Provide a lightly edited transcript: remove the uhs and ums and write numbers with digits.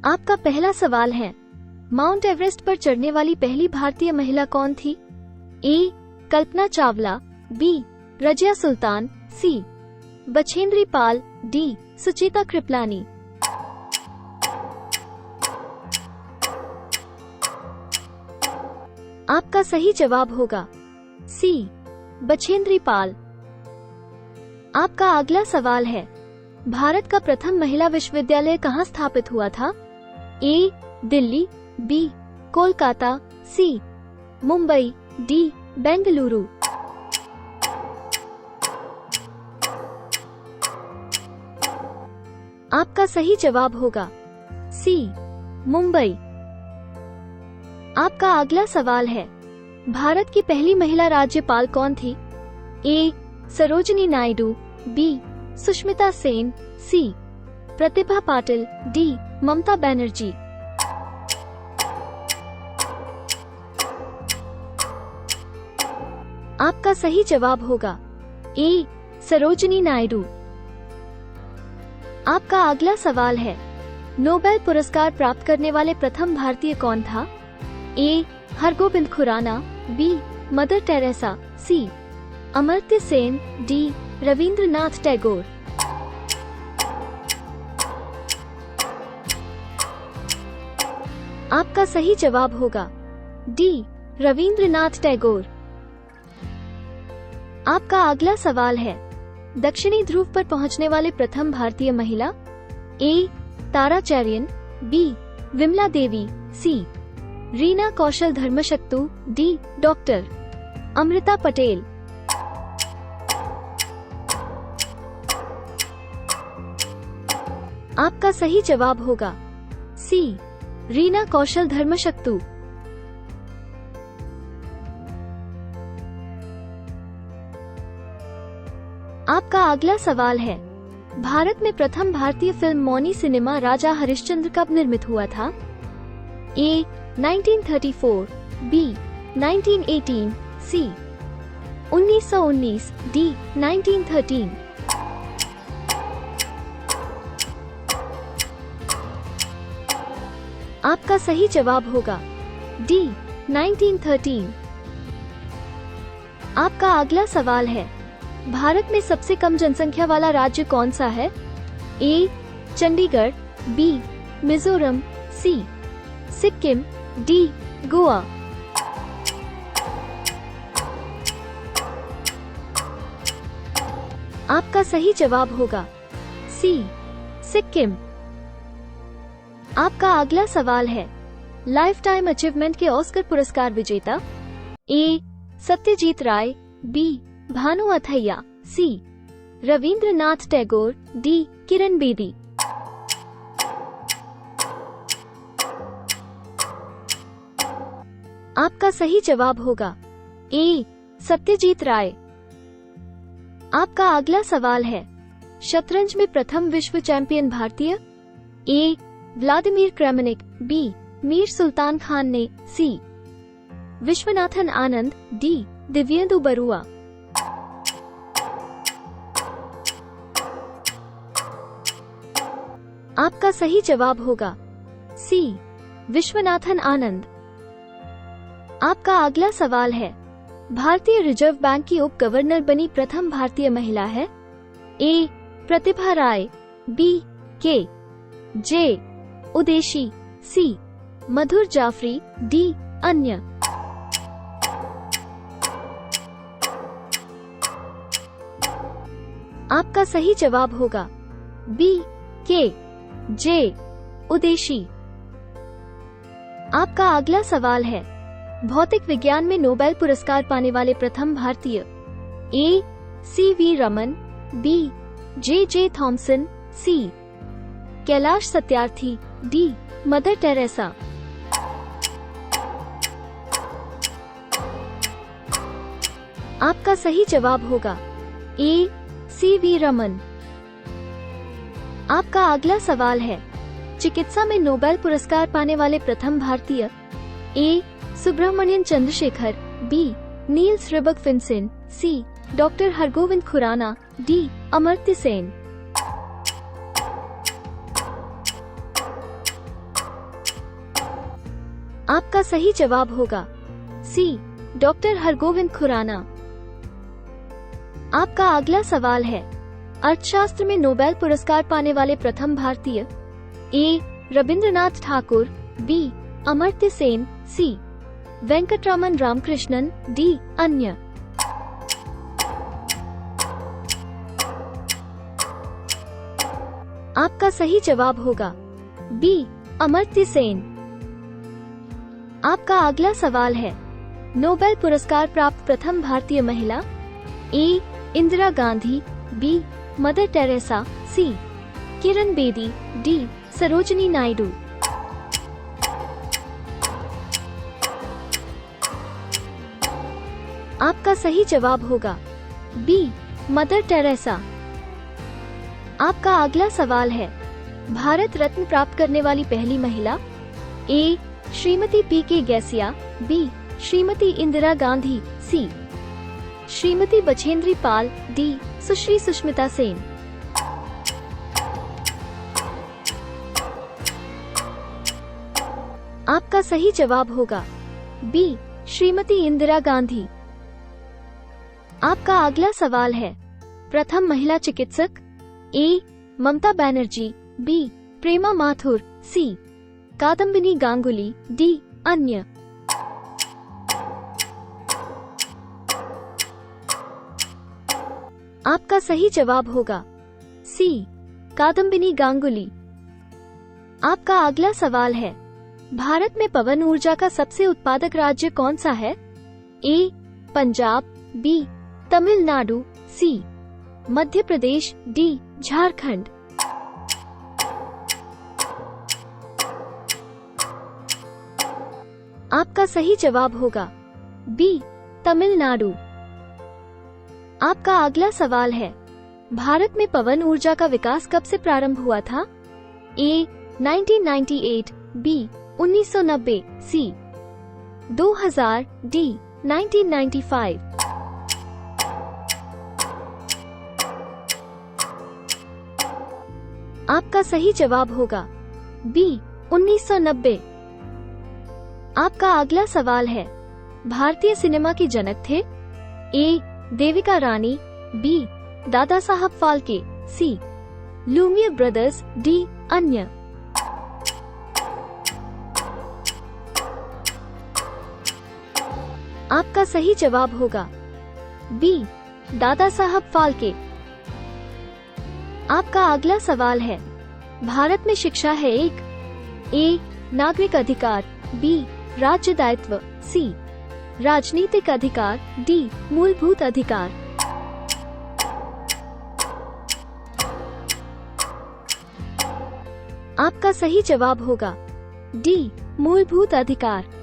आपका पहला सवाल है, माउंट एवरेस्ट पर चढ़ने वाली पहली भारतीय महिला कौन थी? ए. कल्पना चावला, बी. रजिया सुल्तान, सी. बछेंद्री पाल, डी. सुचेता कृपलानी। आपका सही जवाब होगा सी. बछेंद्री पाल। आपका अगला सवाल है, भारत का प्रथम महिला विश्वविद्यालय कहाँ स्थापित हुआ था? ए. दिल्ली, बी. कोलकाता, सी. मुंबई, डी. बेंगलुरु। आपका सही जवाब होगा सी. मुंबई। आपका अगला सवाल है, भारत की पहली महिला राज्यपाल कौन थी? ए. सरोजिनी नायडू, बी. सुष्मिता सेन, सी. प्रतिभा पाटिल, डी. ममता बनर्जी। आपका सही जवाब होगा ए. सरोजिनी नायडू। आपका अगला सवाल है, नोबेल पुरस्कार प्राप्त करने वाले प्रथम भारतीय कौन था? A. Hargobind Khorana, B. Mother Teresa, C. Amartya Sen, D. Rabindranath Tagore. आपका सही जवाब होगा डी. रविंद्रनाथ टैगोर। आपका अगला सवाल है, दक्षिणी ध्रुव पर पहुंचने वाले प्रथम भारतीय महिला? ए. तारा चैरियन, बी. विमला देवी, सी. रीना कौशल धर्मशक्तु, डी. डॉक्टर अमृता पटेल। आपका सही जवाब होगा सी. रीना कौशल धर्मशक्तु। आपका अगला सवाल है, भारत में प्रथम भारतीय फिल्म मौनी सिनेमा राजा हरिश्चंद्र कब निर्मित हुआ था? ए. 1934, बी. 1918, सी. 1919, डी. 1913। आपका सही जवाब होगा डी. 1913। आपका अगला सवाल है, भारत में सबसे कम जनसंख्या वाला राज्य कौन सा है? ए. चंडीगढ़, बी. मिजोरम, सी. सिक्किम, डी. गोवा। आपका सही जवाब होगा सी. सिक्किम। आपका अगला सवाल है, लाइफ टाइम अचीवमेंट के ऑस्कर पुरस्कार विजेता? ए. सत्यजीत राय, बी. भानु अथैया, सी. रविंद्रनाथ टैगोर, डी. किरण बेदी। आपका सही जवाब होगा ए. सत्यजीत राय। आपका अगला सवाल है, शतरंज में प्रथम विश्व चैंपियन भारतीय? A. Vladimir Kramnik, B. Mir Sultan Khan ने, सी. विश्वनाथन आनंद, डी. दिव्येंदु बरुआ। आपका सही जवाब होगा सी. विश्वनाथन आनंद। आपका अगला सवाल है, भारतीय रिजर्व बैंक की उप गवर्नर बनी प्रथम भारतीय महिला है? ए. प्रतिभा राय, बी. के. जे. उदेशी, सी. मधुर जाफरी, डी. अन्य। आपका सही जवाब होगा बी. के. जे. उदेशी। आपका अगला सवाल है, भौतिक विज्ञान में नोबेल पुरस्कार पाने वाले प्रथम भारतीय? A. C. V. Raman, B. J. J. Thomson, C. Kailash Satyarthi, D. Mother Teresa. आपका सही जवाब होगा ए. सी. वी. रमन। आपका अगला सवाल है, चिकित्सा में नोबेल पुरस्कार पाने वाले प्रथम भारतीय? A. Subrahmanyan Chandrasekhar, B. Niels Ryberg Finsen, C. Doctor Hargobind Khorana, D. Amartya Sen. आपका सही जवाब होगा सी, डॉक्टर हरगोविंद खुराना। आपका अगला सवाल है, अर्थशास्त्र में नोबेल पुरस्कार पाने वाले प्रथम भारतीय? ए. रविंद्रनाथ ठाकुर, बी. अमर्त्य सेन, सी. वेंकटरामन रामकृष्णन, डी. अन्य। आपका सही जवाब होगा बी. अमर्त्य सेन। आपका अगला सवाल है, नोबेल पुरस्कार प्राप्त प्रथम भारतीय महिला? A. Indira Gandhi, B. Mother Teresa, C. Kiran Bedi, D. Sarojini Naidu. आपका सही जवाब होगा बी. Mother Teresa. आपका अगला सवाल है, भारत रत्न प्राप्त करने वाली पहली महिला? ए. श्रीमती पी के गैसिया, बी. श्रीमती इंदिरा गांधी, सी. श्रीमती बछेंद्री पाल, डी. सुश्री सुष्मिता सेन। आपका सही जवाब होगा बी. श्रीमती इंदिरा गांधी। आपका अगला सवाल है, प्रथम महिला चिकित्सक? ए. ममता बनर्जी, बी. प्रेमा माथुर, सी. कादम्बिनी गांगुली, डी. अन्य। आपका सही जवाब होगा सी. कादम्बिनी गांगुली। आपका अगला सवाल है, भारत में पवन ऊर्जा का सबसे उत्पादक राज्य कौन सा है? ए. पंजाब, बी. तमिलनाडु, सी. मध्य प्रदेश, डी. झारखंड। आपका सही जवाब होगा बी. तमिलनाडु। आपका अगला सवाल है, भारत में पवन ऊर्जा का विकास कब से प्रारंभ हुआ था? ए. 1998, बी. 1990, सी. 2000, डी. 1995। आपका सही जवाब होगा बी. 1990। आपका अगला सवाल है, भारतीय सिनेमा के जनक थे? ए. देविका रानी, बी. दादा साहब फाल्के, सी. Lumière brothers, D. अन्य। आपका सही जवाब होगा बी. दादा साहब फाल्के। आपका अगला सवाल है, भारत में शिक्षा है एक? ए. नागरिक अधिकार, बी. राज्य दायित्व, सी. राजनीतिक अधिकार, डी. मूलभूत अधिकार। आपका सही जवाब होगा डी. मूलभूत अधिकार।